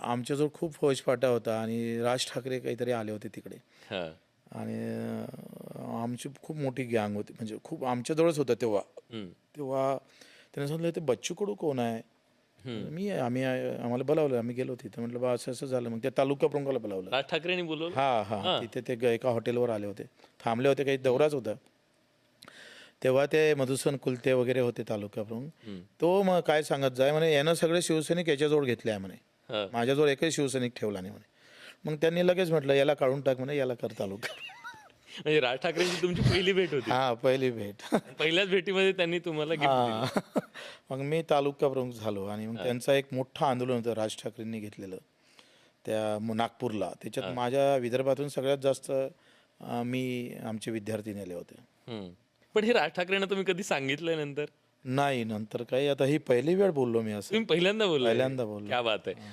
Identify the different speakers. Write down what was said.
Speaker 1: आमच्याजवळ खूप फौजफाटा होता आणि राज ठाकरे काहीतरी आले होते तिकडे
Speaker 2: हां.
Speaker 1: आणि आमची खूप मोठी गँग होती म्हणजे खूप आमच्याजवळच होतं तेव्हा.
Speaker 2: हं.
Speaker 1: तेव्हा त्याने सांगितलं ते बच्चू कडू कोण आहे. मी आहे, आम्हाला बोलावलं, आम्ही गेलो तिथं. म्हटलं बा असं असं झालं. मग त्या तालुका प्रमुखाला बोलावलं.
Speaker 2: राज ठाकरेंनी बोलवलं.
Speaker 1: हां हां तिथे ते एका हॉटेलवर आले होते, थांबले होते, काही दौराच होता. तेव्हा ते मधुसूदन कुलते वगैरे होते तालुका प्रमुख. तो मग काय सांगत जाय म्हणे यानं सगळे शिवसैनिक याच्याजवळ घेतले आहे म्हणे,
Speaker 2: हां.
Speaker 1: माझ्याजवळ एकही शिवसैनिक ठेवला नाही म्हणे. मग त्यांनी लगेच म्हटलं याला काढून टाक म्हणे, याला कर तालुका.
Speaker 2: म्हणजे राज ठाकरेंची तुमची पहिली भेट होती.
Speaker 1: हां पहिली भेट.
Speaker 2: पहिल्याच भेटीमध्ये त्यांनी तुम्हाला गिफ्ट दिलं.
Speaker 1: हां मग मी तालुका प्रमुख झालो आणि मग त्यांचा एक मोठं आंदोलन होतं राज ठाकरेंनी घेतलेलं त्या नागपूरला. त्याच्यात माझ्या विदर्भातून सगळ्यात जास्त मी आमचे विद्यार्थी नेले होते.
Speaker 2: हं. पण हे राज ठाकरेंना तुम्ही कधी सांगितलं नंतर?
Speaker 1: नाही नंतर काही, आता ही पहिली वेळ बोललो मी असं.
Speaker 2: तुम्ही पहिल्यांदा बोललाय.
Speaker 1: पहिल्यांदा बोललो.
Speaker 2: क्या बात आहे.